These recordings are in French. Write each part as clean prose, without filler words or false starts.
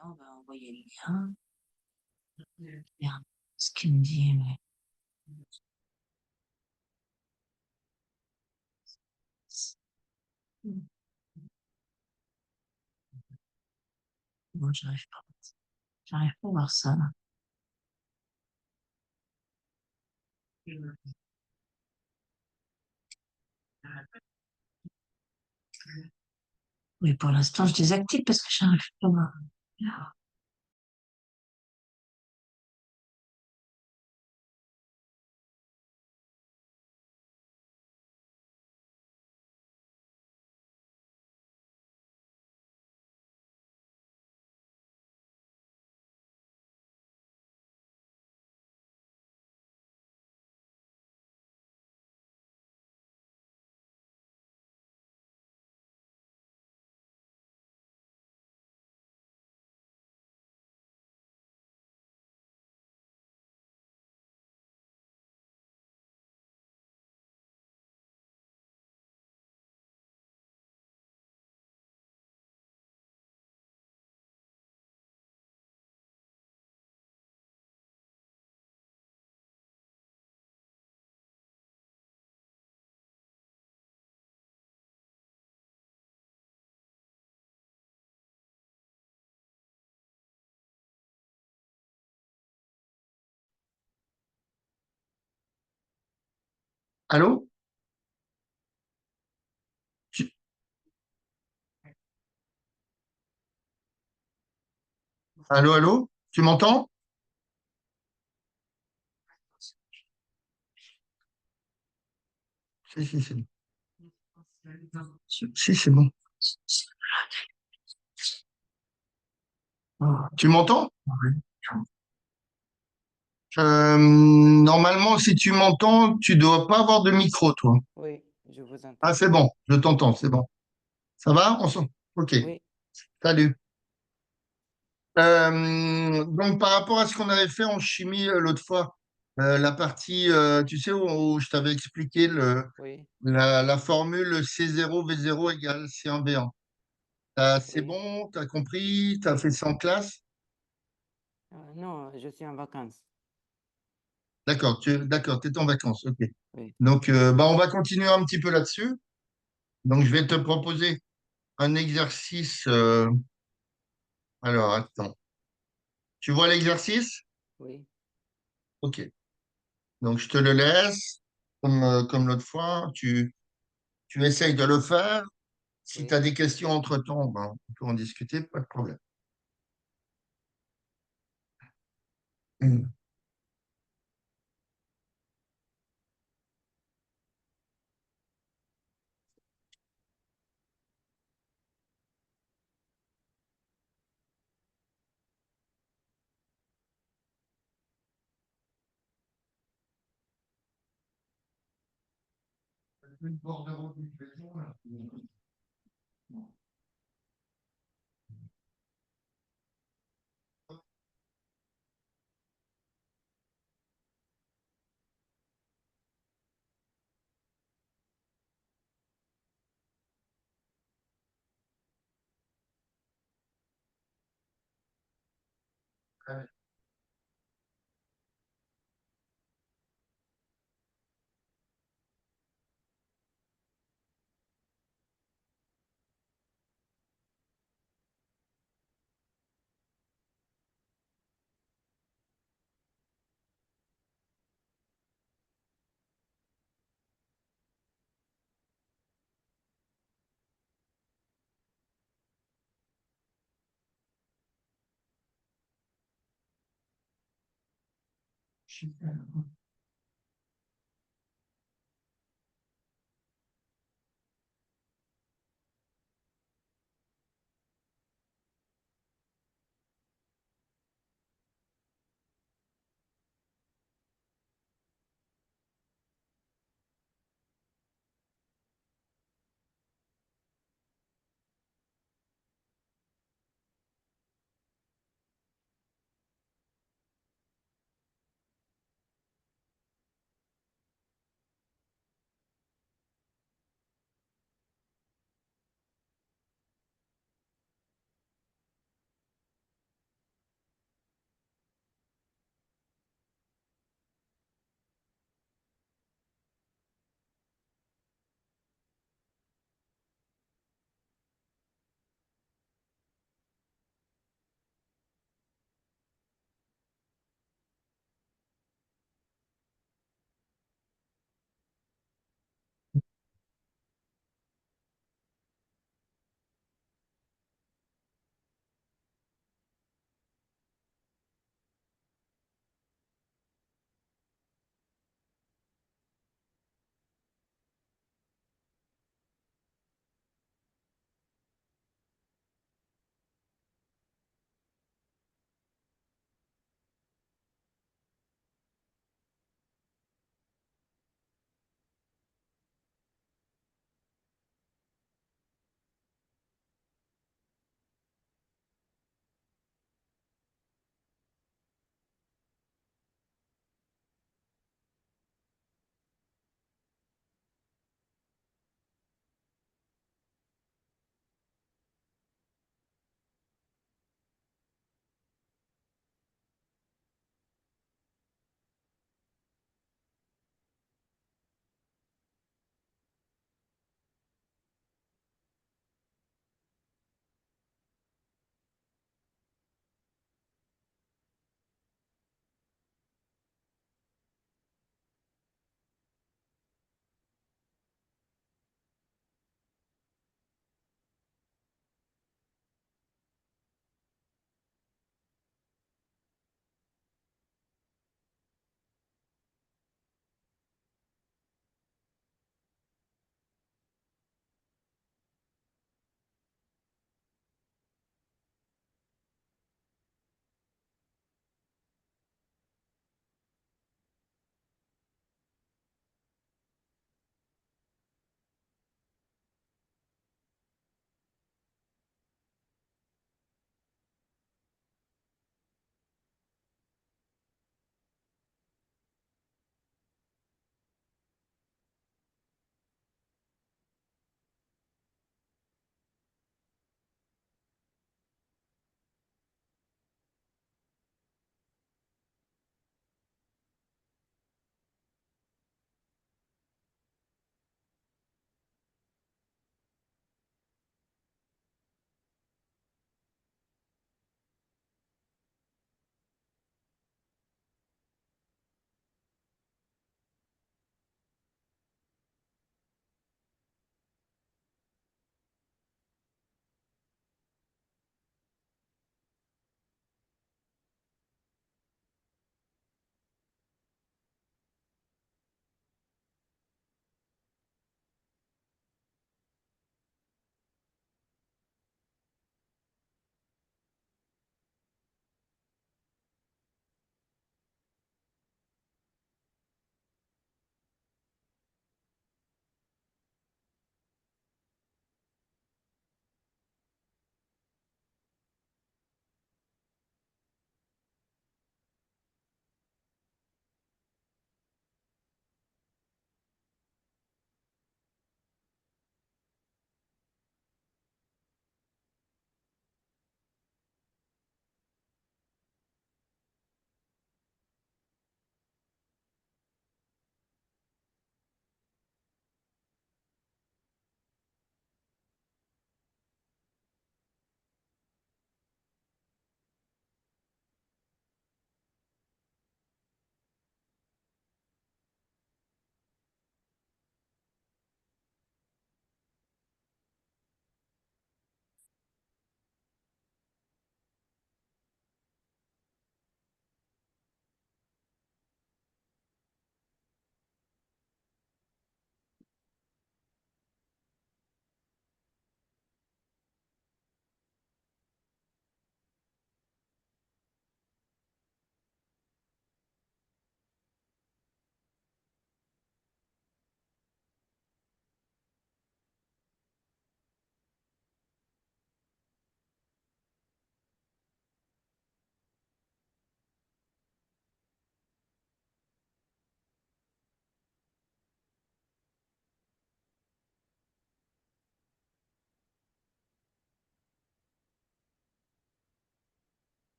On va envoyer le lien. Regarde ce qu'il me dit. Bon, j'arrive pas à voir ça, là. Oui, pour l'instant, je désactive parce que j'arrive pas à voir. Allô? Tu- Allô, allô? Tu m'entends? Si, si, c'est bon. Si, c'est bon. Tu m'entends? Normalement, si tu m'entends, tu dois pas avoir de micro, toi. Oui, je vous Ah, entends. c'est bon, je t'entends, c'est bon. Ça va? Ok, Oui, salut. Donc, par rapport à ce qu'on avait fait en chimie l'autre fois, la partie, tu sais, où je t'avais expliqué oui, la formule C0V0 égale C1V1. C'est oui. bon, tu as compris, tu as fait ça en classe? Non, je suis en vacances. D'accord, d'accord, tu es en vacances, ok. Oui, Donc, bah, on va continuer un petit peu là-dessus. Donc, je vais te proposer un exercice. Alors, attends. Tu vois l'exercice? oui, Ok. Donc, je te le laisse, comme l'autre fois. Tu essayes de le faire. Si tu oui. as des questions entre-temps, ben, on peut en discuter, pas de problème.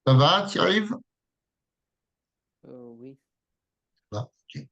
Ça va, tu y arrives? Oui. Ça va, ok.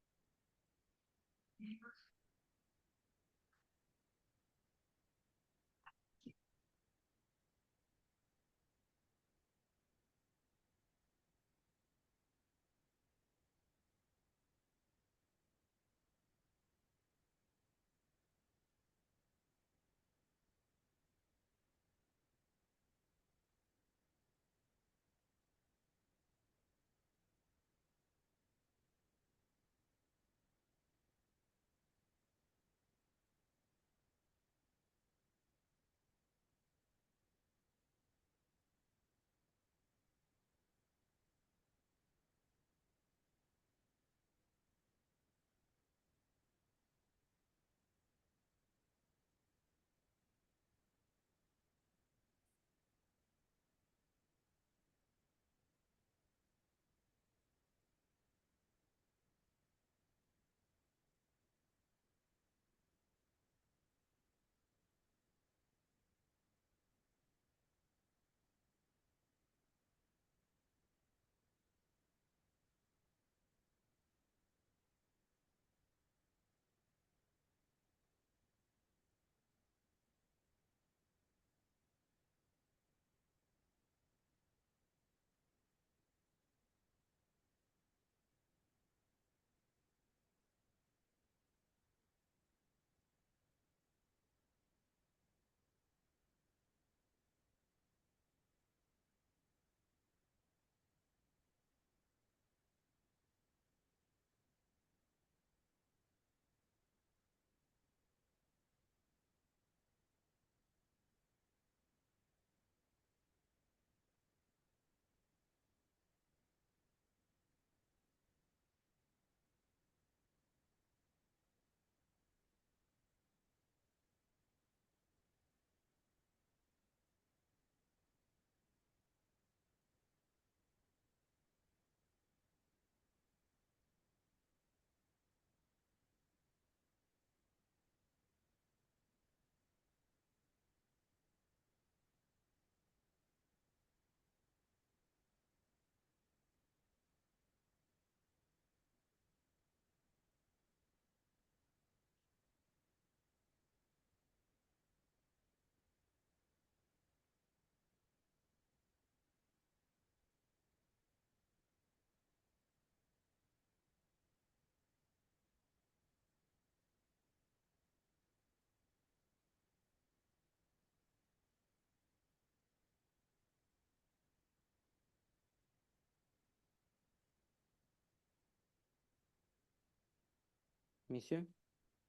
Monsieur,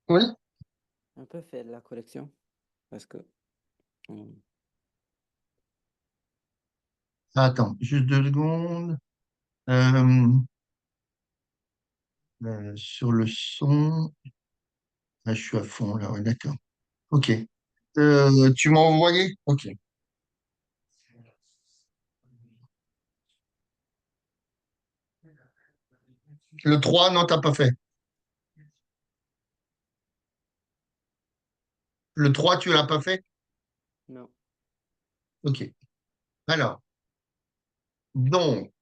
Oui? on peut faire la correction parce que euh, Attends, juste 2 secondes. Euh, sur le son, ah, je suis à fond là, ouais, d'accord. Ok. Tu m'as envoyé? Ok. Le 3 non, t'as pas fait. Le 3 tu l'as pas fait? non. Ok. Alors, donc,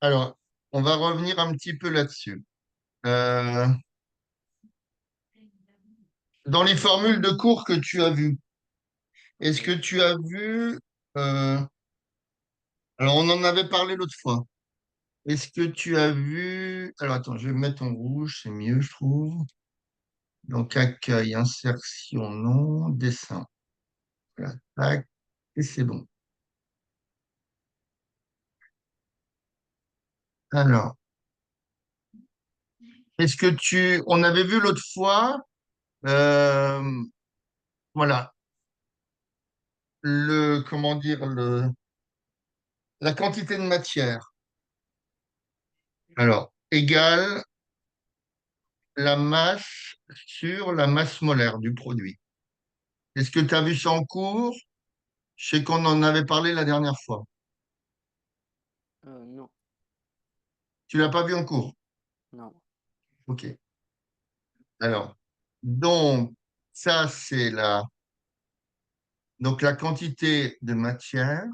alors, on va revenir un petit peu là-dessus. Euh, dans les formules de cours que tu as vues, est-ce que Oui. tu as vu, euh, alors on en avait parlé l'autre fois. Est-ce que tu as vu, alors attends, je vais me mettre en rouge, c'est mieux, je trouve. Donc, accueil, insertion, non, dessin. Voilà, tac, et c'est bon. Alors, est-ce que on avait vu l'autre fois, euh, voilà, comment dire, la quantité de matière. Alors, égale la masse sur la masse molaire du produit. Est-ce que tu as vu ça en cours? Je sais qu'on en avait parlé la dernière fois. Non, Tu l'as pas vu en cours? non. Ok. Alors, donc, ça, c'est Donc, la quantité de matière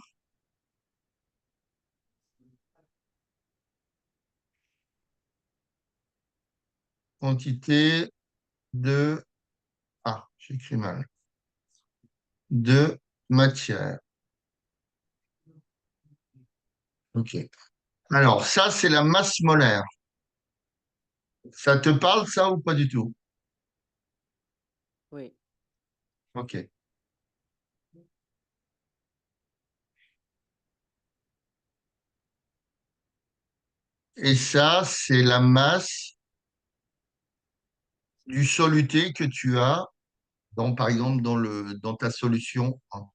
quantité de... Ah, j'écris mal. De matière. OK. Alors, ça, c'est la masse molaire. Ça te parle, ça, ou pas du tout? Oui, OK. Et ça, c'est la masse du soluté que tu as, par exemple, dans ta solution 1.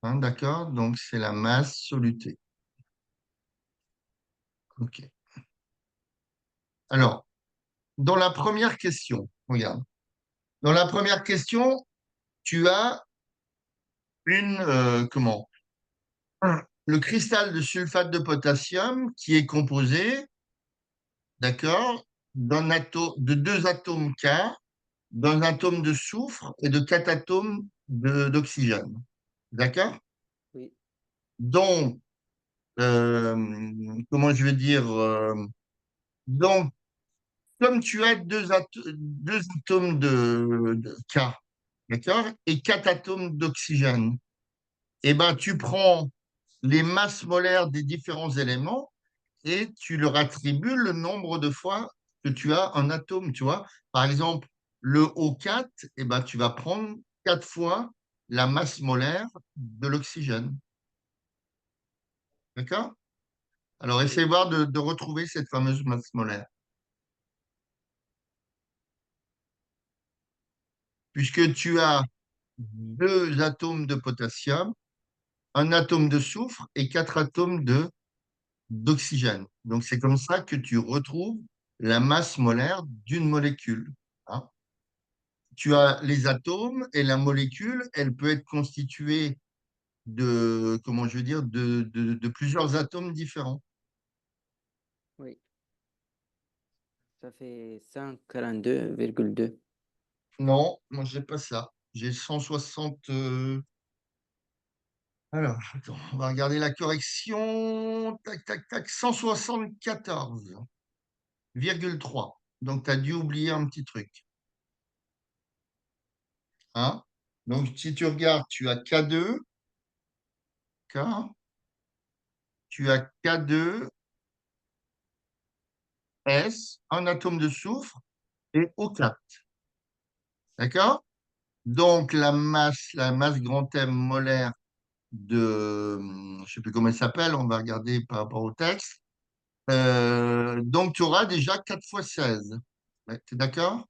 Hein, d'accord? Donc, c'est la masse solutée. OK. Alors, dans la première question, regarde. Dans la première question, tu as comment? Le cristal de sulfate de potassium qui est composé, d'accord, de deux atomes K, d'un atome de soufre et de quatre atomes d'oxygène. D'accord? oui, Donc, comment je vais dire, donc, comme tu as deux atomes de K, d'accord, et quatre atomes d'oxygène, eh ben, tu prends les masses molaires des différents éléments et tu leur attribues le nombre de fois que tu as un atome, tu vois. Par exemple, le O4, eh ben, tu vas prendre 4 fois la masse molaire de l'oxygène. D'accord? Alors, essaie oui, de voir de retrouver cette fameuse masse molaire. Puisque tu as deux atomes de potassium, un atome de soufre et quatre atomes d'oxygène. Donc, c'est comme ça que tu retrouves la masse molaire d'une molécule. Hein. Tu oui, as les atomes et la molécule, elle peut être constituée de, comment je veux dire, de plusieurs atomes différents. oui. Ça fait 142,2. Non, moi, j'ai pas ça. J'ai 160. Alors, attends, on va regarder la correction. Tac, tac, tac. 174,3. Donc, tu as dû oublier un petit truc. Hein? Donc, si tu regardes, tu as K2, K, tu as K2, S, un atome de soufre et O4. D'accord? Donc, la masse grand M molaire je ne sais plus comment elle s'appelle, on va regarder par rapport au texte. Donc, tu auras déjà 4 fois 16. Tu es d'accord?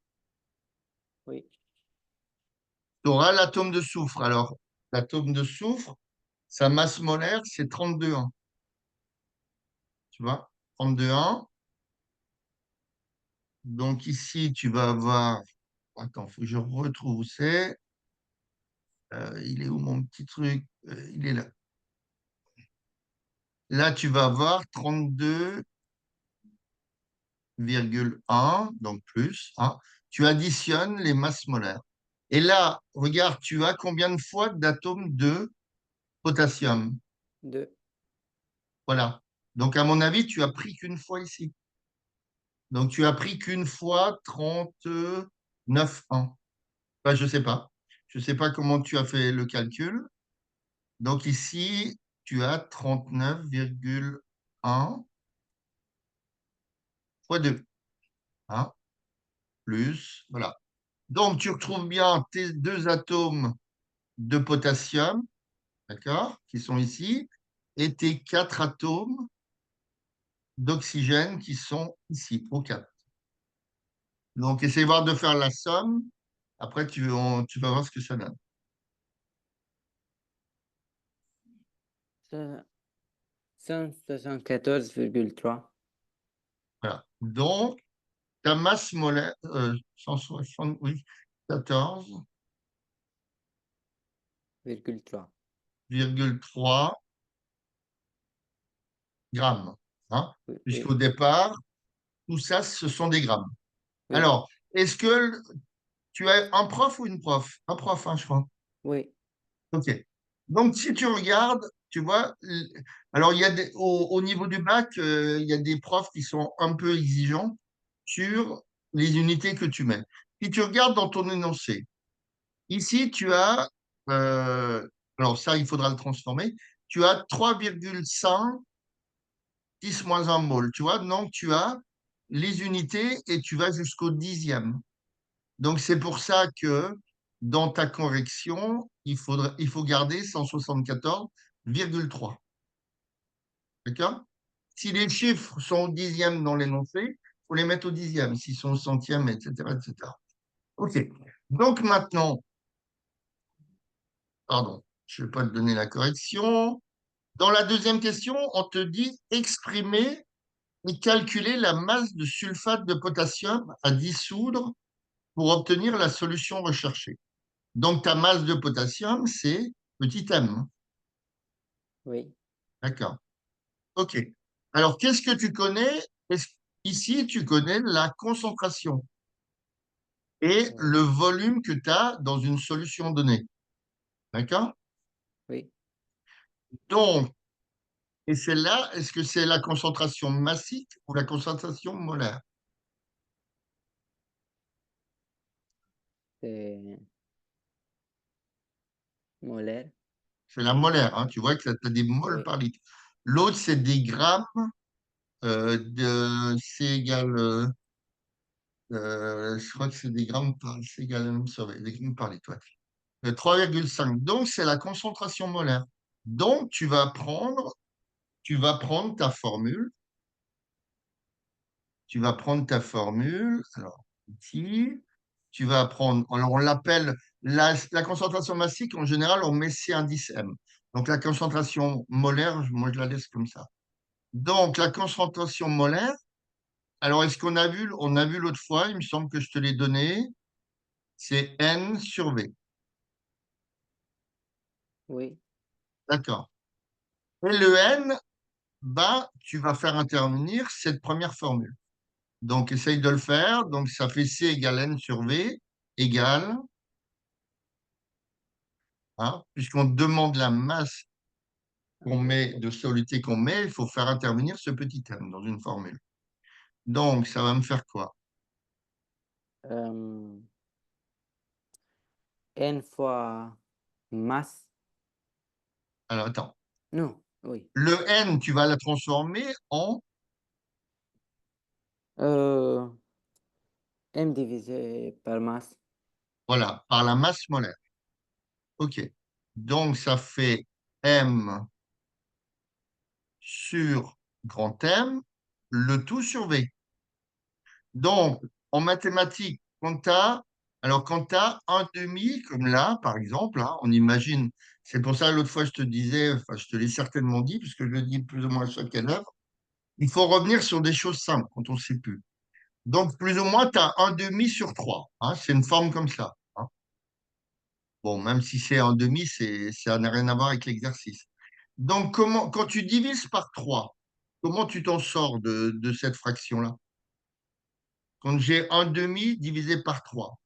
Oui, Tu auras l'atome de soufre. Alors, l'atome de soufre, sa masse molaire, c'est 32,1. Tu vois? 32,1. Donc, ici, tu vas avoir. Attends, il faut que je retrouve où c'est. Il est où mon petit truc? Il est là. Là, tu vas avoir 32,1, donc plus. Hein. Tu additionnes les masses molaires. Et là, regarde, tu as combien de fois d'atomes de potassium? 2. Voilà. Donc, à mon avis, tu as pris qu'une fois ici. Donc, tu as pris qu'une fois 39,1. Enfin, je ne sais pas. Je ne sais pas comment tu as fait le calcul. Donc, ici, tu as 39,1 fois 2. Hein, plus, voilà. Donc, tu retrouves bien tes deux atomes de potassium, d'accord, qui sont ici, et tes quatre atomes d'oxygène qui sont ici, au 4. Donc, essaye voir de faire la somme. Après, tu vas voir ce que ça donne. 174,3. Voilà. Donc, ta masse molaire, 160, oui, 14,3 grammes. Hein, Oui, oui, puisqu'au départ, tout ça, ce sont des grammes. oui, Alors, est-ce que tu as un prof ou une prof? Un prof, hein, je crois. oui, OK. Donc, si tu regardes, tu vois, alors il y a au niveau du bac, il y a des profs qui sont un peu exigeants sur les unités que tu mets. Si tu regardes dans ton énoncé, ici, tu as, euh, alors ça, il faudra le transformer, tu as 3,5 10 - 1 mol, tu vois, donc tu as les unités et tu vas jusqu'au dixième. Donc, c'est pour ça que dans ta correction, il faut garder 174,3. D'accord? Si les chiffres sont au dixième dans l'énoncé, il faut les mettre au dixième. S'ils sont au centième, etc., etc. OK. Donc, maintenant, pardon, je ne vais pas te donner la correction. Dans la deuxième question, on te dit exprimer et calculer la masse de sulfate de potassium à dissoudre pour obtenir la solution recherchée. Donc, ta masse de potassium, c'est petit m. Oui. D'accord. OK. Alors, qu'est-ce que tu connais? Ici, tu connais la concentration et Oui. le volume que tu as dans une solution donnée. D'accord? Oui. Donc, et celle-là, est-ce que c'est la concentration massique ou la concentration molaire? C'est molaire. C'est la molaire, hein. Tu vois que tu as des moles Oui. par litre. L'autre, c'est des grammes c'est égal, je crois que c'est des grammes par, c'est égal à des grammes par litre, ouais. 3,5. Donc, c'est la concentration molaire. Donc, tu vas prendre ta formule. Tu vas prendre ta formule. Alors, ici, tu vas prendre, alors on l'appelle la concentration massique, en général, on met C indice M. Donc, la concentration molaire, moi, je la laisse comme ça. Donc, la concentration molaire, alors, est-ce qu'on a vu, on a vu l'autre fois, il me semble que je te l'ai donné, c'est N sur V. Oui. D'accord. Et le N, bah, tu vas faire intervenir cette première formule. Donc, essaye de le faire. Donc, ça fait C égale N sur V égale, hein, puisqu'on demande la masse qu'on met, de soluté qu'on met, il faut faire intervenir ce petit m dans une formule. Donc, ça va me faire quoi? Euh, N fois masse. Alors, attends. Non. Oui. Le N, tu vas la transformer en, Euh, M divisé par masse. voilà, par la masse molaire. OK. Donc, ça fait M sur grand M, le tout sur V. Donc, en mathématiques, quand tu as un demi, comme là, par exemple, hein, on imagine, c'est pour ça l'autre fois je te disais, enfin je te l'ai certainement dit, puisque je le dis plus ou moins à chaque élève, il faut revenir sur des choses simples quand on ne sait plus. Donc, plus ou moins, tu as un demi sur 3, hein, c'est une forme comme ça, hein. Bon, même si c'est un demi, ça n'a rien à voir avec l'exercice. Donc, quand tu divises par 3, comment tu t'en sors de cette fraction-là? Quand j'ai un demi divisé par 3.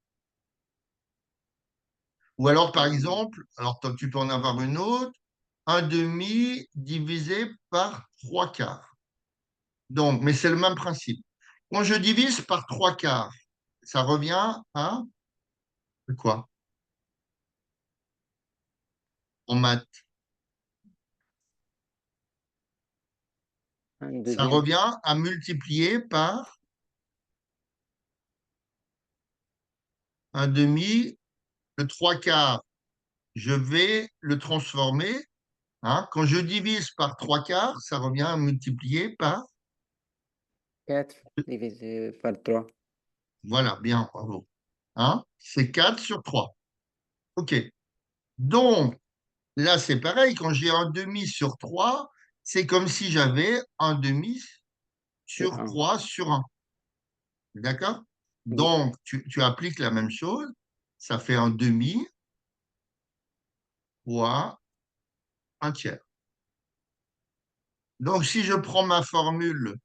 Ou alors, par Euh, exemple, alors tu peux en avoir une autre, un demi divisé par 3 quarts. Donc, mais c'est le même principe. Quand je divise par 3 quarts, ça revient à quoi en maths? un Ça deuxième. revient à multiplier par un demi, le 3 quarts. Je vais le transformer, hein. Quand je divise par 3 quarts, ça revient à multiplier par. 4 divisé par 3. Voilà, bien, bravo. Hein? C'est 4 sur 3. OK. Donc, là, c'est pareil. Quand j'ai un demi sur 3, c'est comme si j'avais un demi Sur sur 1. 3 sur 1. D'accord? Oui. Donc, tu appliques la même chose. Ça fait un demi fois un tiers. Donc, si je prends ma formule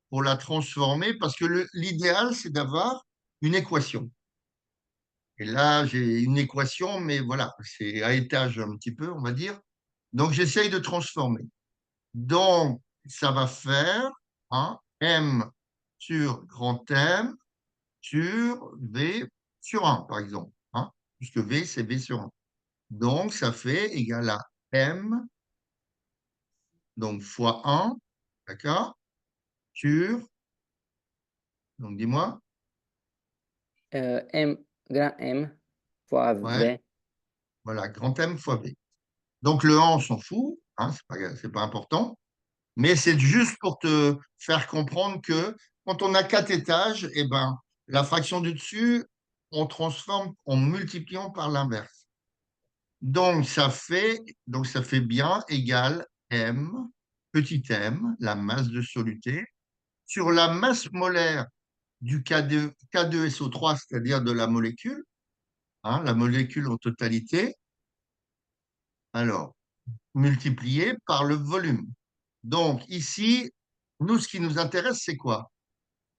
pour la transformer, parce que l'idéal, c'est d'avoir une équation. Et là, j'ai une équation, mais voilà, c'est à étage un petit peu, on va dire. Donc, j'essaye de transformer. Donc, ça va faire hein, M sur grand M sur V sur 1, par exemple. Hein, puisque V, c'est V sur 1. Donc, ça fait égal à M, donc fois 1, d'accord, sur, donc dis-moi, M, grand M fois ouais, V. voilà, grand M fois V. Donc, le 1, on s'en fout, hein, c'est pas important. Mais c'est juste pour te faire comprendre que quand on a 4 étages, eh ben, la fraction du dessus, on transforme en multipliant par l'inverse. Donc ça fait bien égal M, petit m, la masse de soluté, sur la masse molaire du K2SO3, c'est-à-dire de la molécule, hein, la molécule en totalité, alors, multiplié par le volume. Donc ici, nous, ce qui nous intéresse, c'est quoi?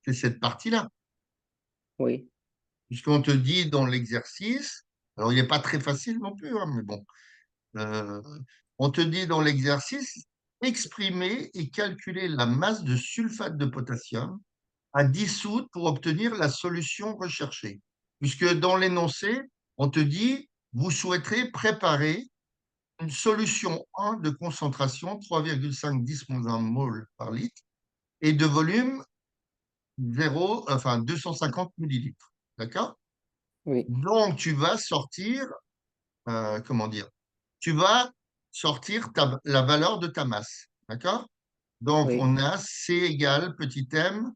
C'est cette partie-là. Oui, Puisqu'on te dit dans l'exercice, alors il n'est pas très facile non plus, hein, mais bon, euh, on te dit dans l'exercice, exprimer et calculer la masse de sulfate de potassium à dissoudre pour obtenir la solution recherchée. Puisque dans l'énoncé, on te dit, vous souhaiterez préparer une solution 1 de concentration 3,5 10-1 mol par litre et de volume 250 millilitres. D'accord? oui, Donc, tu vas sortir, comment dire, tu vas sortir la valeur de ta masse. D'accord? Donc, oui, on a C égale petit m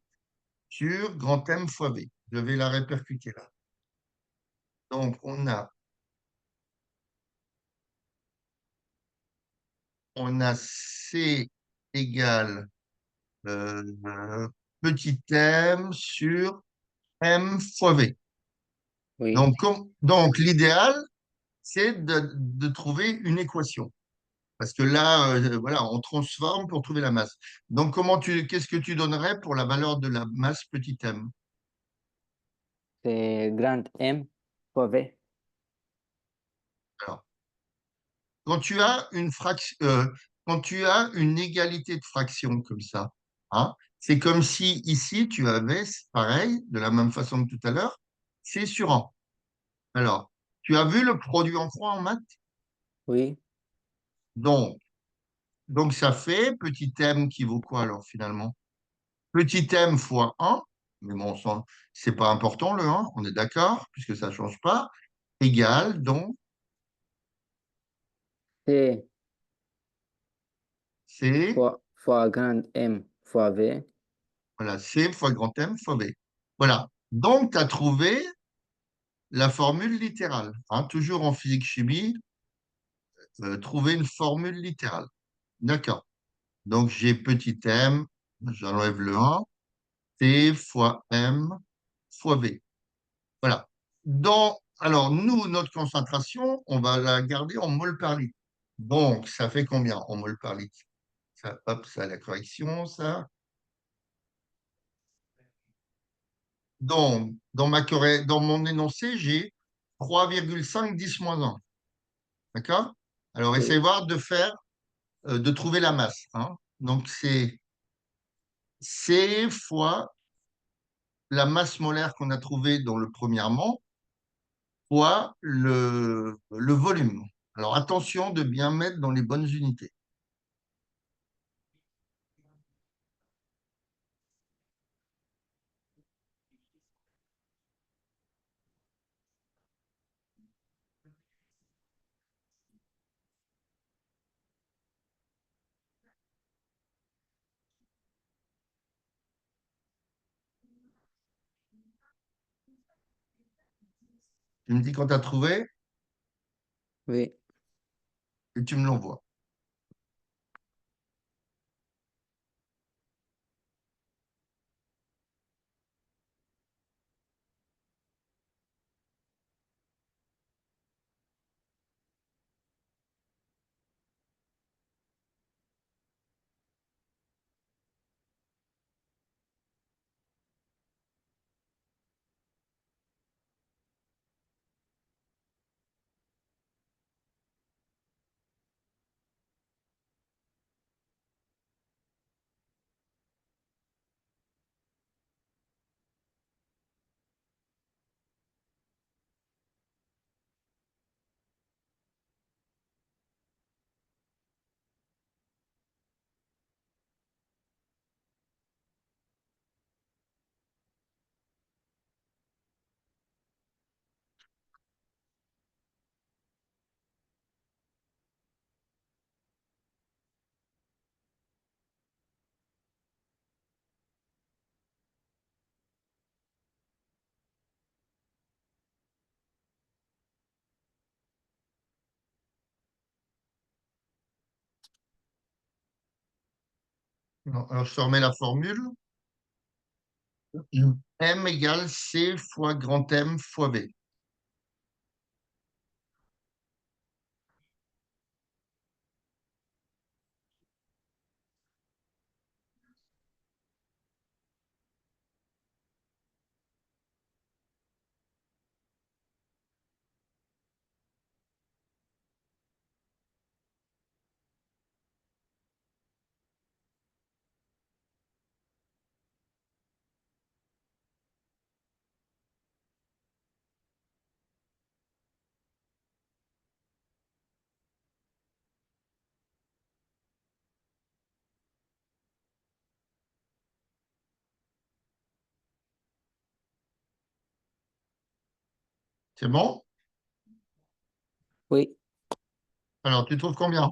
sur grand M fois V. Je vais la répercuter là. Donc, on a C égale petit m sur M fois V. oui. Donc l'idéal, c'est de trouver une équation. Parce que là, voilà, on transforme pour trouver la masse. Donc, qu'est-ce que tu donnerais pour la valeur de la masse petit m? C'est grand M fois V. Alors, quand tu as quand tu as une égalité de fractions comme ça, hein, c'est comme si ici tu avais, pareil, de la même façon que tout à l'heure, c'est sur un. Alors, tu as vu le produit en croix en maths? Oui, Donc, donc ça fait petit m qui vaut quoi alors finalement? Petit m fois un, mais bon, c'est pas important le 1, on est d'accord, puisque ça ne change pas, égale donc C C, fois grand M fois V. voilà, C fois grand M fois B. Voilà. Donc, tu as trouvé la formule littérale. Hein, toujours en physique-chimie, trouver une formule littérale. D'accord. Donc, j'ai petit m, j'enlève le 1, C fois M fois V. Voilà. Alors, nous, notre concentration, on va la garder en mol par litre. Donc, ça fait combien en mol par litre? Ça, hop, ça, la correction, ça. Donc, dans mon énoncé, j'ai 3,5 10-1. D'accord? Alors, essayez Oui, voir de trouver la masse. Hein. Donc, c'est C fois la masse molaire qu'on a trouvée dans le premièrement fois le volume. Alors, attention de bien mettre dans les bonnes unités. Tu me dis quand tu as trouvé oui. et tu me l'envoies. Non, alors, je te remets la formule. M égale C fois grand M fois V. C'est bon? Oui, Alors, tu trouves combien?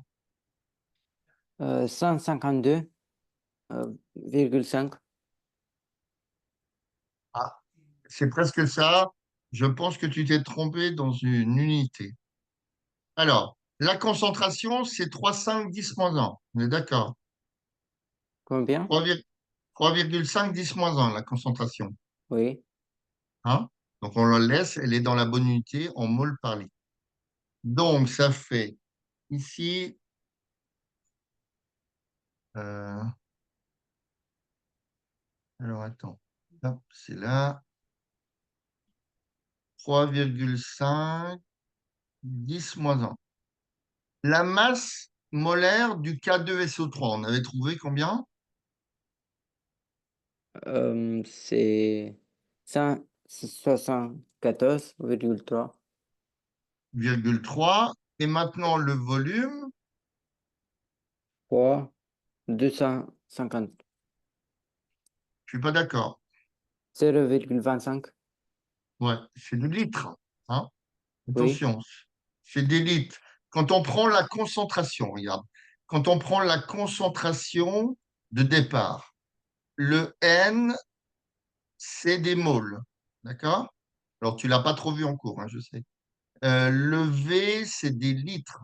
152, 5. Ah, c'est presque ça. Je pense que tu t'es trompé dans une unité. Alors, la concentration, c'est 3,5 10 moins 1. On est d'accord? Combien? 3,5 10 moins 1, la concentration. Oui, Hein? Donc, on la laisse, elle est dans la bonne unité en mol par litre. Donc, ça fait ici, euh, alors attends, hop, c'est là, 3,5 10 moins 1. La masse molaire du K2SO3, on avait trouvé combien? c'est 174,3 3. Et maintenant, le volume, fois 250. je suis pas d'accord. 0,25. Ouais, c'est du litre. Hein? Oui, Attention, c'est des litres. Quand on prend la concentration, regarde, quand on prend la concentration de départ, le N, c'est des moles. D'accord? Alors, tu l'as pas trop vu en cours, hein, je sais. Le V, c'est des litres.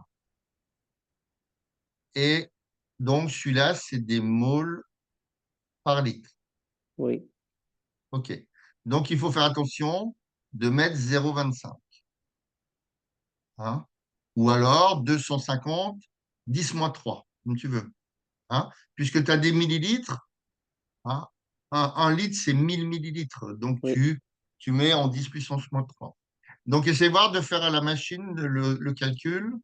Et donc, celui-là, c'est des moles par litre. oui, OK. Donc, il faut faire attention de mettre 0,25. Hein? Ou alors 250, 10 moins 3, comme tu veux. Hein? Puisque tu as des millilitres, hein? Un litre, c'est 1000 millilitres. Donc, oui. tu mets en 10 puissance moins 3. Donc, essaie voir de faire à la machine le calcul.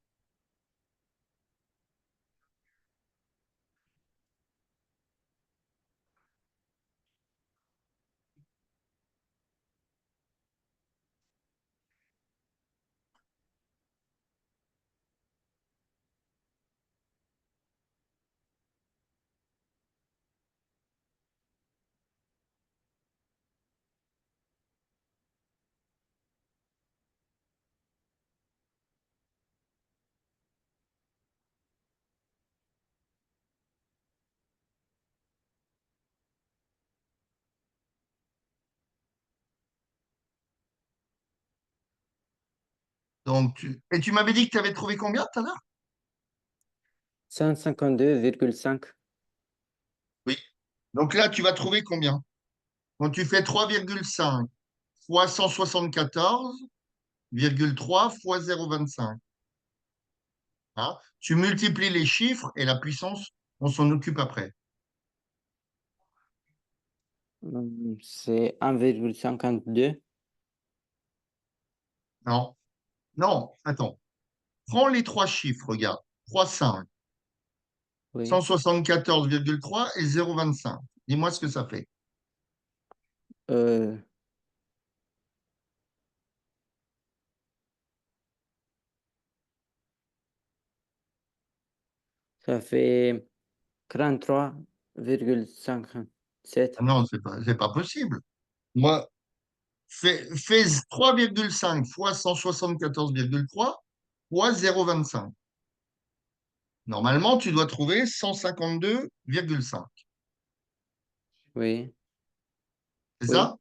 Donc, et tu m'avais dit que tu avais trouvé combien tout à l'heure? 152,5. Oui. Donc là, tu vas trouver combien? Quand tu fais 3,5 fois 174,3 fois 0,25. Hein? Tu multiplies les chiffres et la puissance, on s'en occupe après. C'est 1,52. Non, non, attends. Prends les trois chiffres, regarde. 3,5, Oui, 174,3 et 0,25. Dis-moi ce que ça fait. Euh, ça fait 43,57. Ah non, c'est pas possible. Moi, fais 3,5 fois 174,3 fois 0,25. Normalement, tu dois trouver 152,5. Oui, C'est oui. ça?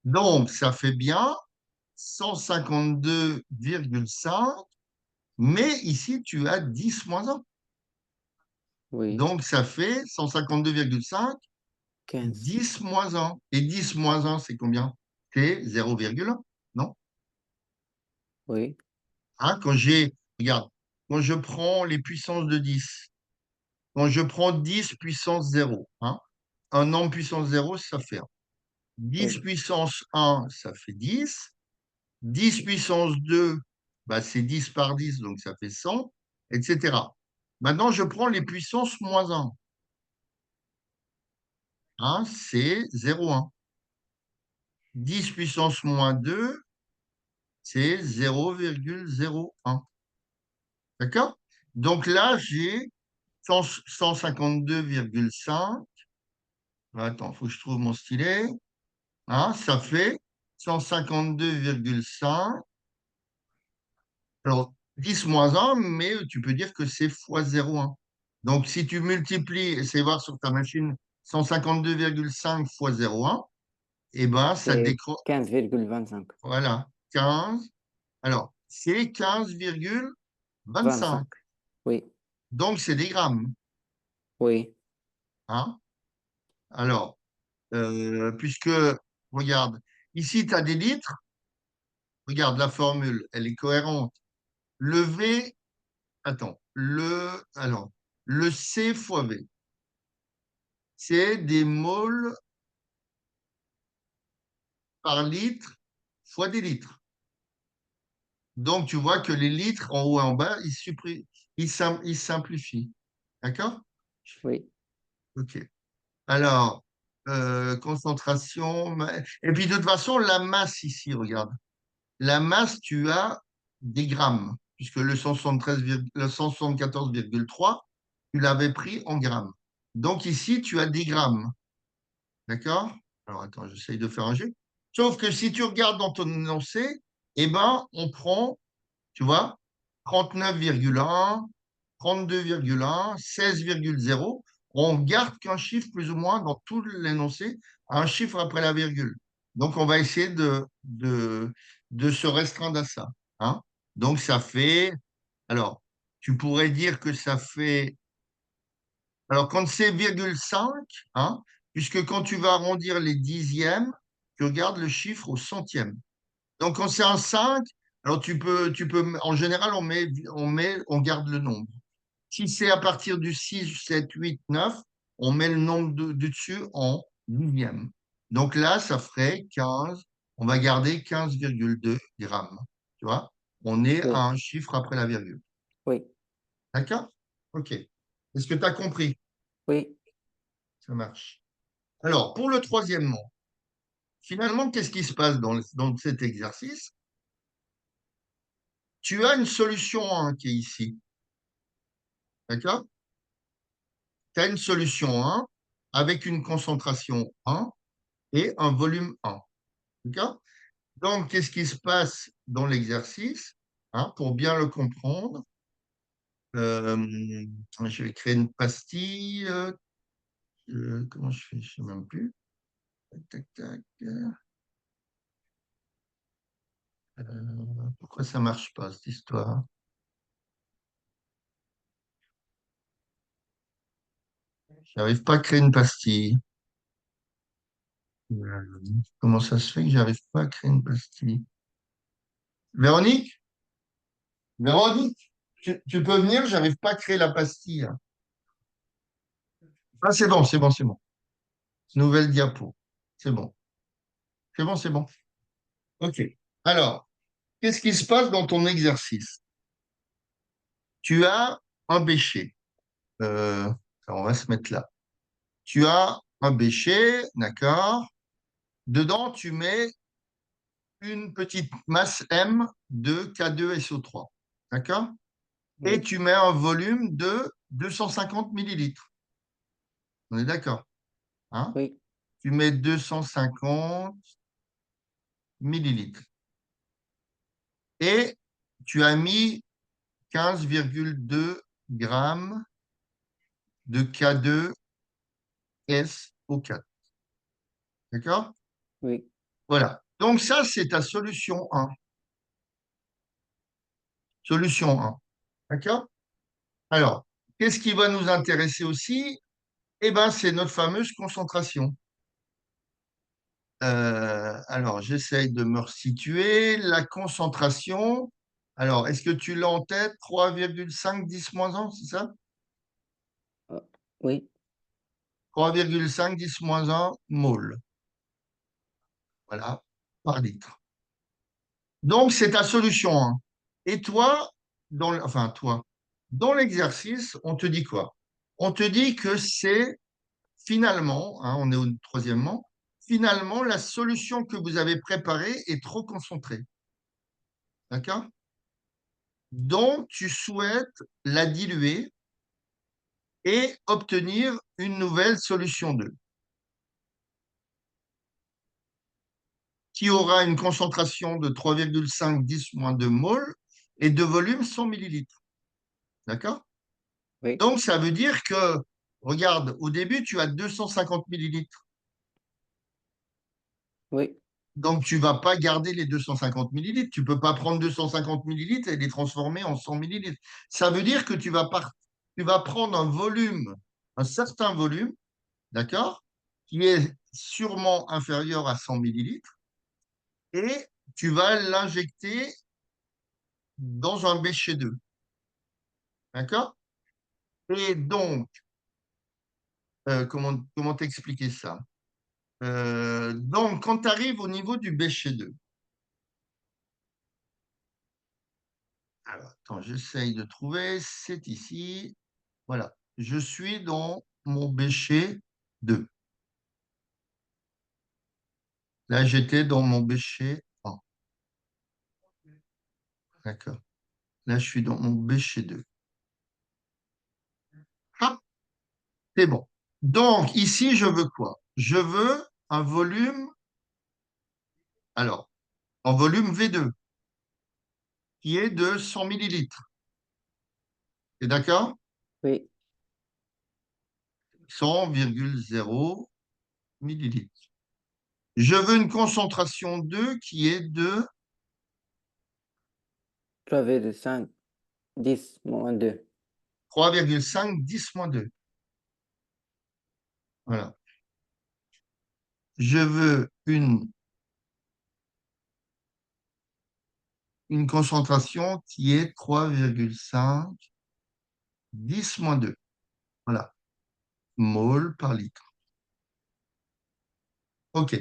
Donc, ça fait bien 152,5, mais ici, tu as 10 moins 1. Oui. Donc, ça fait 152,5, 15. 10 moins 1. Et 10 moins 1, c'est combien? C'est 0,1, non? Oui. Hein, regarde, quand je prends les puissances de 10, quand je prends 10 puissance 0, hein, un nombre puissance 0, ça fait 1. 10 Oui. puissance 1, ça fait 10. 10 puissance 2, bah, c'est 10 par 10, donc ça fait 100, etc. Maintenant, je prends les puissances moins 1. Hein, c'est 0,1. 10 puissance moins 2, c'est 0,01. D'accord? Donc là, j'ai 152,5. Attends, il faut que je trouve mon stylet. Hein, ça fait 152,5. Alors, 10 moins 1, mais tu peux dire que c'est fois 0,1. Donc, si tu multiplies, essaye voir sur ta machine, 152,5 fois 0,1, eh ben, ça C'est décroît. 15,25. Voilà, 15. Alors, c'est 15,25. 25. Oui. Donc, c'est des grammes. Oui. Hein? Alors, puisque, regarde, ici, tu as des litres. Regarde, la formule, elle est cohérente. Le V, attends, alors, le C fois V, c'est des moles par litre fois des litres. Donc, tu vois que les litres en haut et en bas, ils simplifient. D'accord? Oui. OK. Alors, concentration. Et puis, de toute façon, la masse ici, regarde. La masse, tu as des grammes, puisque le 174,3, tu l'avais pris en grammes. Donc, ici, tu as des grammes. D'accord? Alors, attends, j'essaye de faire un jet. Sauf que si tu regardes dans ton énoncé, eh ben, on prend, tu vois, 39,1, 32,1, 16,0. On garde qu'un chiffre plus ou moins dans tout l'énoncé, un chiffre après la virgule. Donc, on va essayer de se restreindre à ça. Hein? Donc, ça fait, alors, tu pourrais dire que ça fait, alors quand c'est virgule 5, hein, puisque quand tu vas arrondir les dixièmes, tu regardes le chiffre au centième. Donc, quand c'est un 5, alors en général, on garde le nombre. Si c'est à partir du 6, 7, 8, 9, on met le nombre du dessus en dixième. Donc là, ça ferait 15, on va garder 15,2 grammes. Tu vois? On est à Oui. un chiffre après la virgule. Oui. D'accord? OK. Est-ce que tu as compris? Oui. Ça marche. Alors, pour le troisième mot, finalement, qu'est-ce qui se passe dans cet exercice? Tu as une solution 1 qui est ici. D'accord? Tu as une solution 1 avec une concentration 1 et un volume 1. D'accord? Donc, qu'est-ce qui se passe dans l'exercice? Hein, pour bien le comprendre, je vais créer une pastille. Comment je fais? Je ne sais même plus. Tac, tac, tac. Pourquoi ça ne marche pas, cette histoire? Je n'arrive pas à créer une pastille. Comment ça se fait que j'arrive pas à créer une pastille? Véronique? Véronique, tu peux venir, j'arrive pas à créer la pastille. Ah, c'est bon, c'est bon, c'est bon. Nouvelle diapo. C'est bon. C'est bon, c'est bon. OK. Alors, qu'est-ce qui se passe dans ton exercice? Tu as un bécher. Euh, on va se mettre là. Tu as un bécher, d'accord? Dedans, tu mets une petite masse M de K2SO3. D'accord? Et Oui. tu mets un volume de 250 millilitres. On est d'accord? Hein? Oui. Tu mets 250 millilitres. Et tu as mis 15,2 grammes de K2SO4. D'accord? Oui. Voilà. Donc ça, c'est ta solution 1. Solution 1. D'accord? Alors, Qu'est-ce qui va nous intéresser aussi? Eh ben, c'est notre fameuse concentration. Alors, j'essaye de me resituer. La concentration, alors, est-ce que tu l'as en tête? 3,5 10 moins 1, c'est ça? Ah, oui, 3,5 10 moins 1 mol, voilà, par litre. Donc, c'est ta solution 1. Et toi, enfin, toi, dans l'exercice, on te dit quoi? On te dit que c'est finalement, hein, on est au troisièmement, finalement, la solution que vous avez préparée est trop concentrée. D'accord? Donc, tu souhaites la diluer et obtenir une nouvelle solution 2 qui aura une concentration de 3,5 10 moins 2 mol et de volume 100 millilitres. D'accord? oui, Donc, ça veut dire que, regarde, au début, tu as 250 millilitres. oui, Donc, tu ne vas pas garder les 250 millilitres. Tu ne peux pas prendre 250 millilitres et les transformer en 100 millilitres. Ça veut dire que tu vas prendre un volume, un certain volume, d'accord, qui est sûrement inférieur à 100 millilitres, et tu vas l'injecter dans un bécher d'eau. D'accord? Et donc, comment t'expliquer ça? Donc, quand tu arrives au niveau du bécher d'eau, alors, attends, j'essaye de trouver, c'est ici. Voilà, je suis dans mon bécher 2. Là, j'étais dans mon bécher 1. D'accord. Là, je suis dans mon bécher 2. Hop, c'est bon. Donc, ici, je veux quoi? Je veux un volume, alors, en volume V2, qui est de 100 millilitres. T'es d'accord? oui, 100,0 millilitres. Je veux une concentration 2 qui est de 3,5, 10 moins 2. 3,5 10 moins 2. Voilà. Je veux une concentration qui est 3,5 10 moins 2. Voilà. Mol par litre. OK.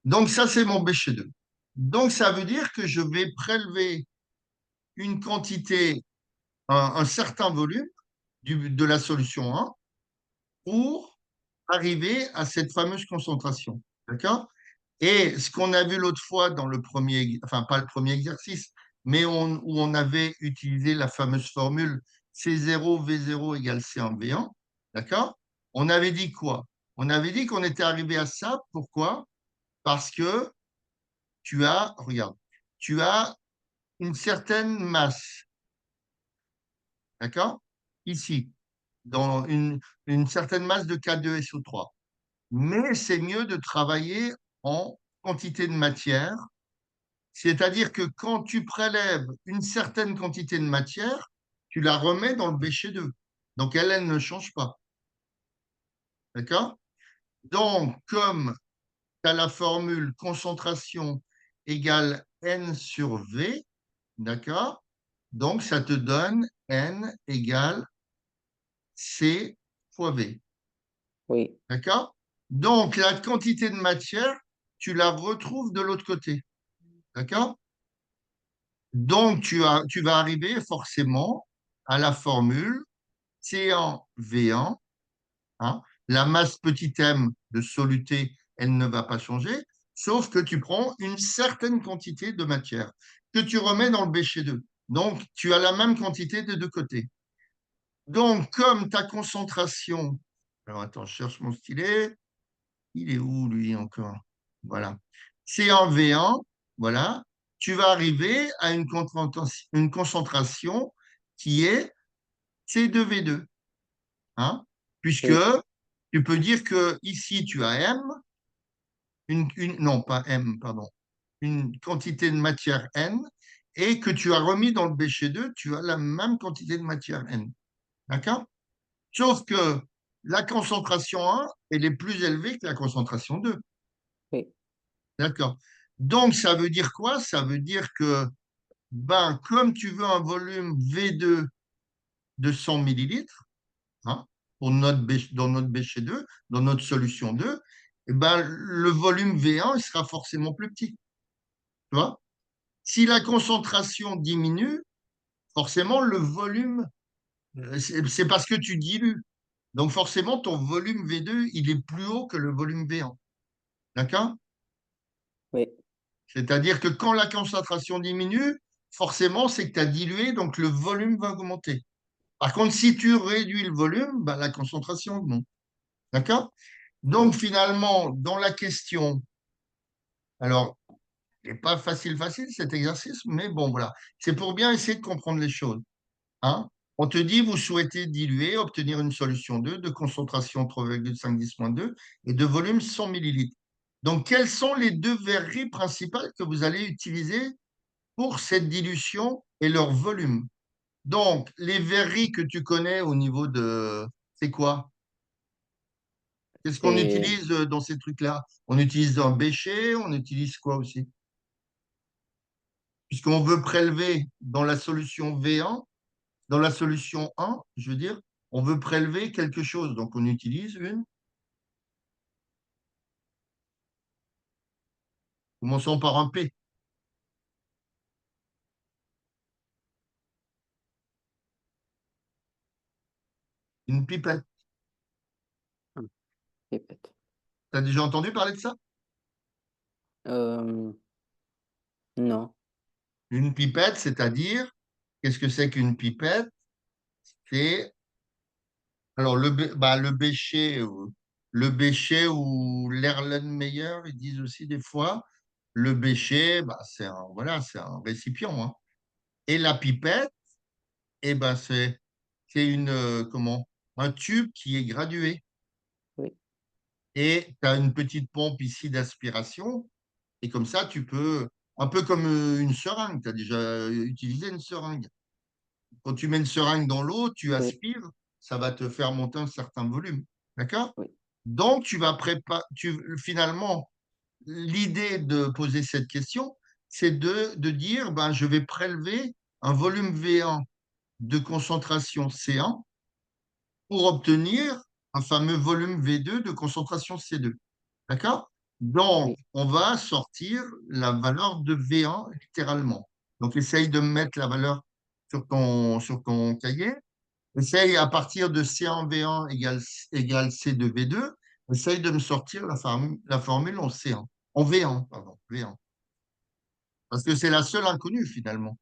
Donc, ça, c'est mon BC2. Donc, ça veut dire que je vais prélever une quantité, un certain volume de la solution 1 pour arriver à cette fameuse concentration. D'accord? Et ce qu'on a vu l'autre fois dans le premier, enfin pas le premier exercice, mais où on avait utilisé la fameuse formule C0, V0 égale C1, V1, d'accord? On avait dit quoi? On avait dit qu'on était arrivé à ça. Pourquoi? Parce que regarde, tu as une certaine masse, d'accord? Ici, dans une certaine masse de K2SO3. Mais c'est mieux de travailler en quantité de matière. C'est-à-dire que quand tu prélèves une certaine quantité de matière, tu la remets dans le bécher d'eau. Donc, elle ne change pas. D'accord? Donc, comme tu as la formule concentration égale N sur V, d'accord? Donc, ça te donne N égale C fois V. Oui, D'accord? Donc, la quantité de matière, tu la retrouves de l'autre côté. D'accord? Donc, tu vas arriver forcément à la formule C1 V1. Hein. La masse petit m de soluté, elle ne va pas changer, sauf que tu prends une certaine quantité de matière que tu remets dans le bécher 2. Donc, tu as la même quantité des deux côtés. Donc, comme ta concentration, alors attends, je cherche mon stylet, il est où lui encore? Voilà. C1 V1, voilà, tu vas arriver à une concentration qui est C2V2. Hein? Puisque oui, tu peux dire que ici tu as M, non pas M, pardon, une quantité de matière N, et que tu as remis dans le bécher 2, tu as la même quantité de matière N. D'accord? Sauf que la concentration 1, elle est plus élevée que la concentration 2. Oui, D'accord? Donc, ça veut dire quoi? Ça veut dire que, ben, comme tu veux un volume V2 de 100 millilitres, hein, dans notre BC2, dans notre solution 2, eh ben, le volume V1 il sera forcément plus petit. Tu vois? Si la concentration diminue, forcément, le volume, c'est parce que tu dilues. Donc, forcément, ton volume V2, il est plus haut que le volume V1. D'accord? oui, C'est-à-dire que quand la concentration diminue, forcément, c'est que tu as dilué, donc le volume va augmenter. Par contre, si tu réduis le volume, ben, la concentration augmente. D'accord? Donc, oui. finalement, dans la question, alors, il n'est pas facile cet exercice, mais bon, voilà. C'est pour bien essayer de comprendre les choses. Hein? On te dit, vous souhaitez diluer, obtenir une solution 2 de concentration 3,5 10-2 et de volume 100 millilitres. Donc, quelles sont les deux verreries principales que vous allez utiliser pour cette dilution et leur volume? Donc, les verreries que tu connais au niveau de... C'est quoi? Qu'est-ce qu'on Et utilise dans ces trucs-là? On utilise un bécher, on utilise quoi aussi? Puisqu'on veut prélever dans la solution V1, dans la solution 1, je veux dire, on veut prélever quelque chose. Donc, on utilise une... Commençons par un P, une pipette. ah, répète. Tu as déjà entendu parler de ça? Euh, non, Une pipette, c'est-à-dire, qu'est-ce que c'est qu'une pipette? C'est alors le bécher ou l'Erlenmeyer, ils disent aussi des fois, le bécher, bah, voilà, c'est un récipient, hein. Et la pipette, eh ben, c'est comment? Un tube qui est gradué. oui, Et tu as une petite pompe ici d'aspiration. Et comme ça, tu peux, un peu comme une seringue, tu as déjà utilisé une seringue. Quand tu mets une seringue dans l'eau, tu oui, aspires, ça va te faire monter un certain volume. D'accord? oui, Donc, tu vas préparer, finalement, l'idée de poser cette question, c'est de dire, ben, je vais prélever un volume V1 de concentration C1 pour obtenir un fameux volume V2 de concentration C2. D'accord? Donc, oui. on va sortir la valeur de V1 littéralement. Donc, essaye de mettre la valeur sur ton cahier. Essaye à partir de C1V1 égale C2V2. Essaye de me sortir la formule en C1. En V1, pardon. V1. Parce que c'est la seule inconnue finalement.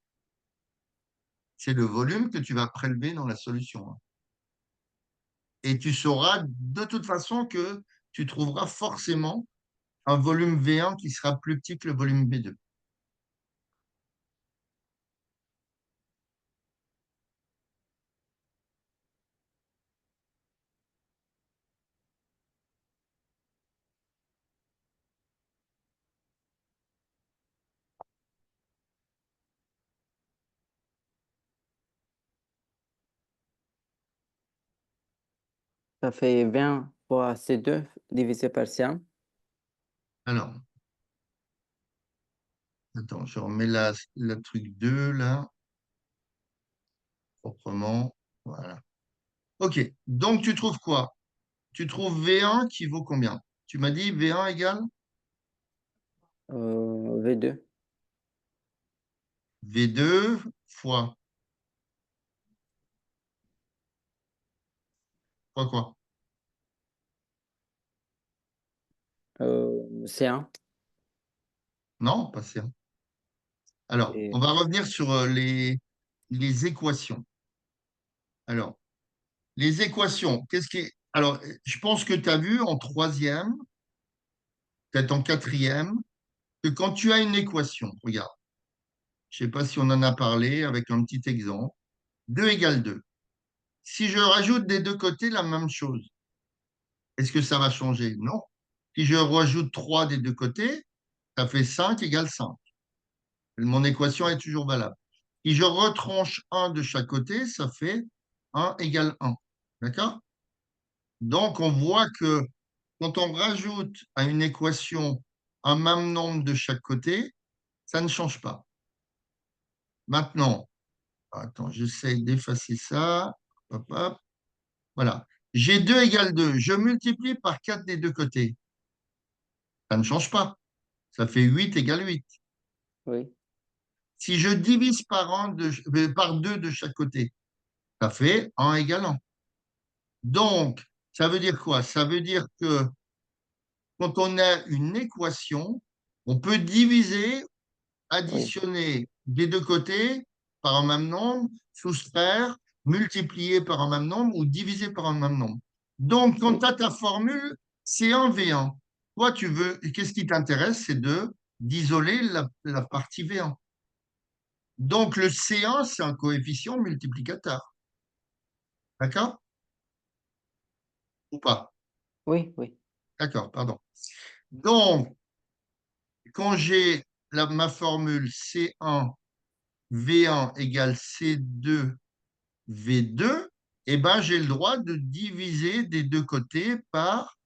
C'est le volume que tu vas prélever dans la solution, hein. Et tu sauras de toute façon que tu trouveras forcément un volume V1 qui sera plus petit que le volume V2. Ça fait 20 fois C2 divisé par C1. Alors, attends, je remets la truc 2 là, proprement. Voilà. OK. Donc, tu trouves quoi? Tu trouves V1 qui vaut combien? Tu m'as dit V1 égale V2. V2 fois quoi? C1. Non, pas C1. Alors, on C'est va revenir sur les équations. Alors, les équations, qu'est-ce qui est... Alors, je pense que tu as vu en troisième, peut-être en quatrième, que quand tu as une équation, regarde, je ne sais pas si on en a parlé avec un petit exemple, 2 égale 2. Si je rajoute des deux côtés la même chose, est-ce que ça va changer? Non. Si je rajoute 3 des deux côtés, ça fait 5 égale 5. Mon équation est toujours valable. Si je retranche un de chaque côté, ça fait 1 égale 1. D'accord? Donc, on voit que quand on rajoute à une équation un même nombre de chaque côté, ça ne change pas. Maintenant, attends, j'essaye d'effacer ça. Hop, hop. Voilà. J'ai 2 égale 2. Je multiplie par 4 des deux côtés. Ça ne change pas. Ça fait 8 égale 8. Oui, Si je divise par 2 de chaque côté, ça fait 1 égale 1. Donc, ça veut dire quoi? Ça veut dire que quand on a une équation, on peut diviser, oui, additionner des deux côtés par un même nombre, soustraire, multiplier par un même nombre ou diviser par un même nombre. Donc, quand oui, tu as ta formule, c'est 1 V1. Toi, tu veux, qu'est-ce qui t'intéresse? C'est d'isoler la partie V1. Donc, le C1, c'est un coefficient multiplicateur. D'accord? Ou pas? oui, oui, D'accord, pardon. Donc, quand j'ai ma formule C1 V1 égale C2 V2, eh ben, j'ai le droit de diviser des deux côtés par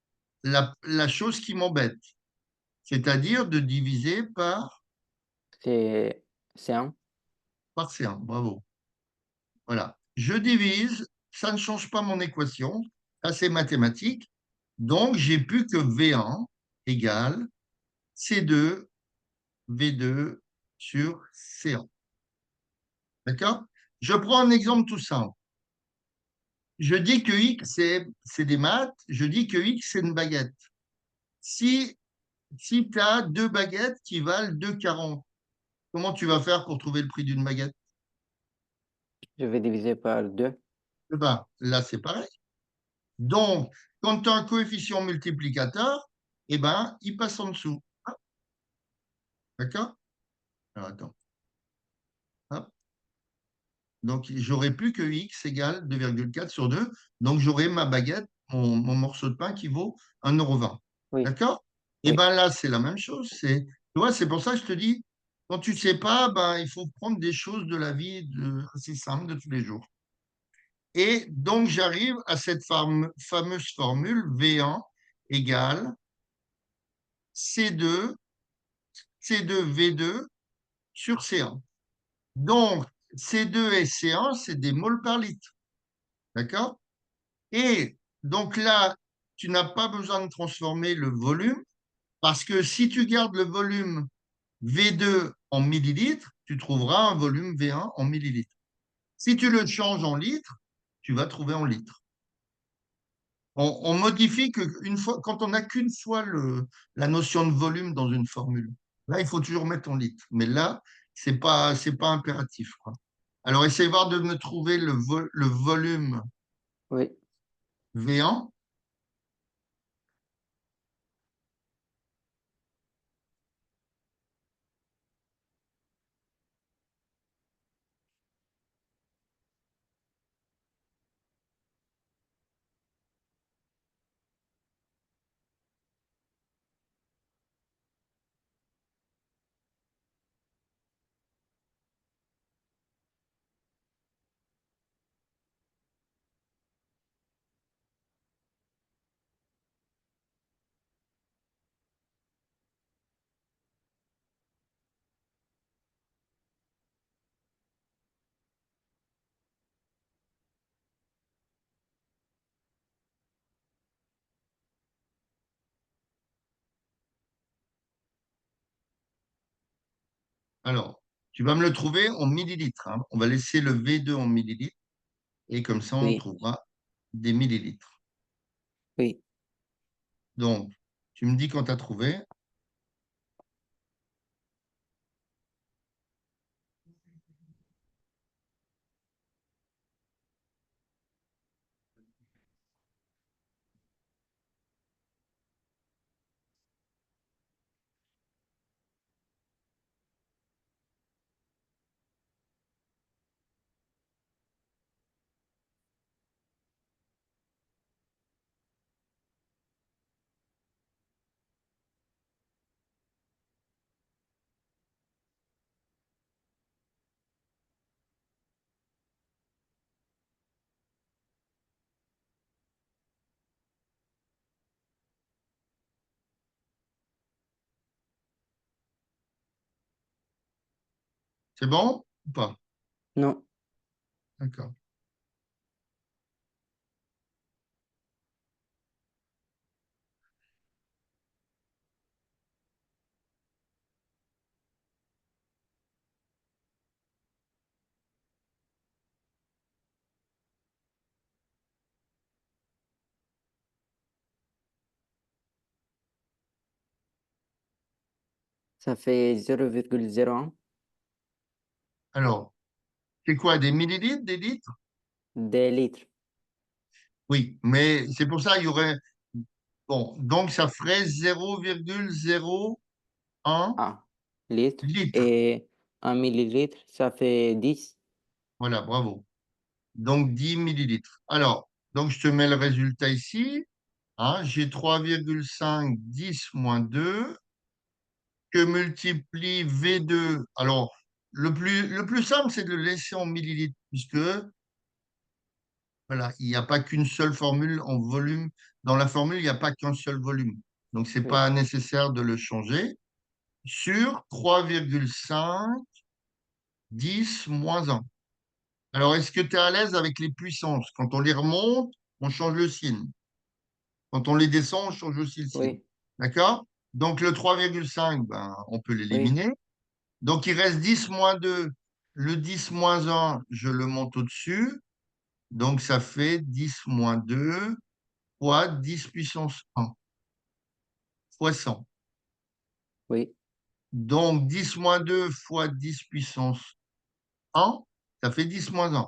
la chose qui m'embête, c'est-à-dire de diviser c'est un. par C1. Bravo. Voilà. Je divise, ça ne change pas mon équation, ça c'est mathématique. Donc, j'ai plus que V1 égale C2 V2 sur C1. D'accord? Je prends un exemple tout simple. Je dis que X, c'est des maths, je dis que X, c'est une baguette. Si, si tu as deux baguettes qui valent 2,40, comment tu vas faire pour trouver le prix d'une baguette? Je vais diviser par 2. Eh ben, là, c'est pareil. Donc, quand tu as un coefficient multiplicateur, eh ben, il passe en dessous. Hop, d'accord? Alors, attends. Hop. Donc, j'aurai plus que X égale 2,4 sur 2. Donc, j'aurai ma baguette, mon morceau de pain qui vaut 1,20 €. Oui, D'accord? Et oui, bien là, c'est la même chose. Tu vois, c'est pour ça que je te dis, quand tu ne sais pas, ben, il faut prendre des choses de la vie assez simples de tous les jours. Et donc, j'arrive à cette fameuse formule V1 égale C2, C2V2 sur C1. Donc, C2 et C1, c'est des moles par litre. D'accord? Et donc là, tu n'as pas besoin de transformer le volume parce que si tu gardes le volume V2 en millilitres, tu trouveras un volume V1 en millilitres. Si tu le changes en litres, tu vas trouver en litres. On modifie une fois, quand on n'a qu'une fois la notion de volume dans une formule. Là, il faut toujours mettre en litres. Mais là, c'est pas impératif, quoi. Alors, essayez voir de me trouver le volume oui. V1. Alors, tu vas me le trouver en millilitres, hein. On va laisser le V2 en millilitres et comme ça, on Oui, trouvera des millilitres. oui. Donc, tu me dis quand tu as trouvé. C'est bon ou pas? Non, D'accord. ça fait 0,01 Alors, c'est quoi, des millilitres, des litres? des litres. Oui, mais c'est pour ça il y aurait. Bon, donc ça ferait 0,01 Ah, litres. litre. Et 1 millilitre, ça fait 10. Voilà, bravo. Donc 10 millilitres. Alors, donc je te mets le résultat ici. Hein, j'ai 3,5 10 moins 2 que multiplie V2. Alors, le plus simple, c'est de le laisser en millilitres, puisque voilà, il n'y a pas qu'une seule formule en volume. Dans la formule, il n'y a pas qu'un seul volume. Donc, ce n'est Oui, pas nécessaire de le changer. Sur 3,5 10 moins 1. Alors, est-ce que tu es à l'aise avec les puissances? Quand on les remonte, on change le signe. Quand on les descend, on change aussi le signe. oui, D'accord? Donc, le 3,5, ben, on peut oui, l'éliminer. Donc, il reste 10 moins 2. Le 10 moins 1, je le monte au-dessus. Donc, ça fait 10 moins 2 fois 10 puissance 1 fois 100. oui, Donc, 10 moins 2 fois 10 puissance 1, ça fait 10 moins 1.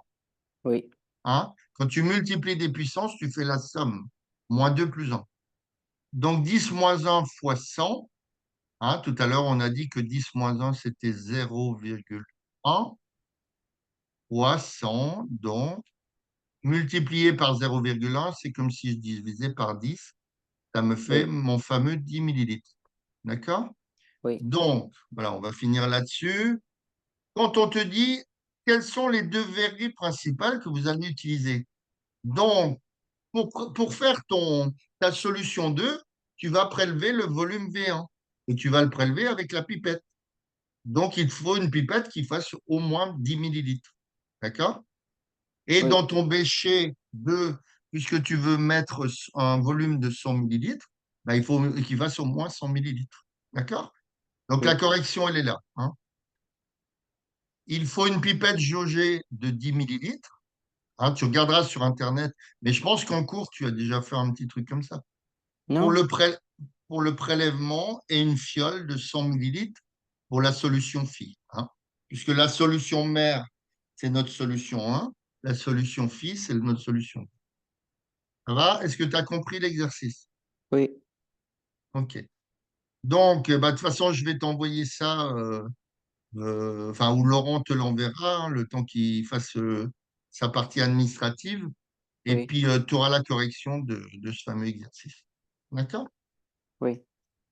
oui, Hein? Quand tu multiplies des puissances, tu fais la somme. Moins 2 plus 1. Donc, 10 moins 1 fois 100. Hein, tout à l'heure, on a dit que 10 moins 1, c'était 0,1 fois 100. Donc, multiplié par 0,1, c'est comme si je divisais par 10. Ça me fait oui, mon fameux 10 millilitres. D'accord? oui. Donc, voilà, on va finir là-dessus. Quand on te dit quelles sont les deux verries principales que vous allez utiliser. Donc, pour faire ta solution 2, tu vas prélever le volume V1 et tu vas le prélever avec la pipette. Donc, il te faut une pipette qui fasse au moins 10 millilitres. D'accord? Et Oui, dans ton bécher 2, puisque tu veux mettre un volume de 100 millilitres, ben, il faut qu'il fasse au moins 100 millilitres. D'accord? Donc, la oui. correction, elle est là. Hein. Il faut une pipette jaugée de 10 millilitres. Hein, tu regarderas sur Internet, mais je pense qu'en cours, tu as déjà fait un petit truc comme ça. Pour Non, le, pré- pour le prélèvement et une fiole de 100 millilitres pour la solution phi. Hein. Puisque la solution mère, c'est notre solution 1, la solution phi, c'est notre solution 2. Ça va? Est-ce que tu as compris l'exercice? oui, OK. Donc, bah, de toute façon, je vais t'envoyer ça, enfin, ou Laurent te l'enverra, hein, le temps qu'il fasse sa partie administrative. Et oui, puis, tu auras la correction de ce fameux exercice. D'accord? oui,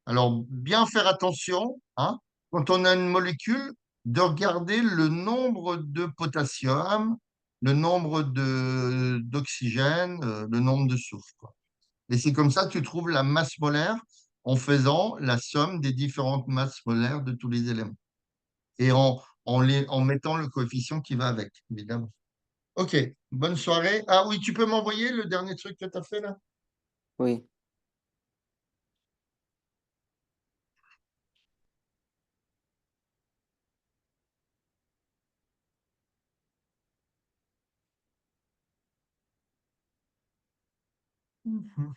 Alors, bien faire attention, hein, quand on a une molécule, de regarder le nombre de potassium, le nombre d'oxygène, le nombre de soufre, quoi. Et c'est comme ça que tu trouves la masse molaire en faisant la somme des différentes masses molaires de tous les éléments. Et en mettant le coefficient qui va avec, évidemment. OK, bonne soirée. Ah oui, tu peux m'envoyer le dernier truc que tu as fait là? oui. Mhm.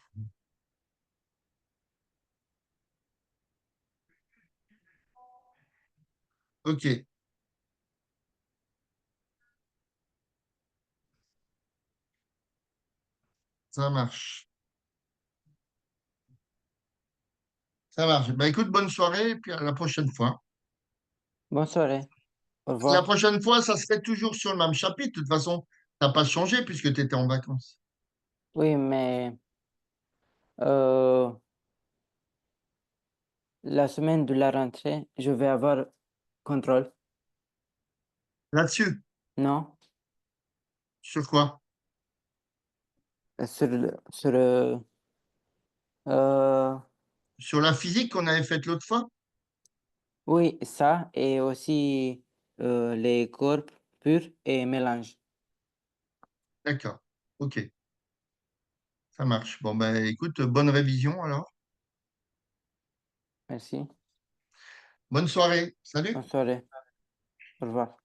OK, ça marche. Ça marche. Bah, écoute, bonne soirée et puis à la prochaine fois. Bonne soirée. Au La revoir. prochaine fois, ça serait toujours sur le même chapitre. De toute façon, ça n'a pas changé puisque tu étais en vacances. Oui, mais euh, la semaine de la rentrée, je vais avoir contrôle. Là-dessus, Non? sur quoi? Sur euh, Sur la physique qu'on avait faite l'autre fois? oui, ça et aussi les corps purs et mélange. D'accord. Ok, ça marche. Bon, ben, écoute, bonne révision alors. Merci. Bonne soirée. Salut. Bonne soirée. Au revoir.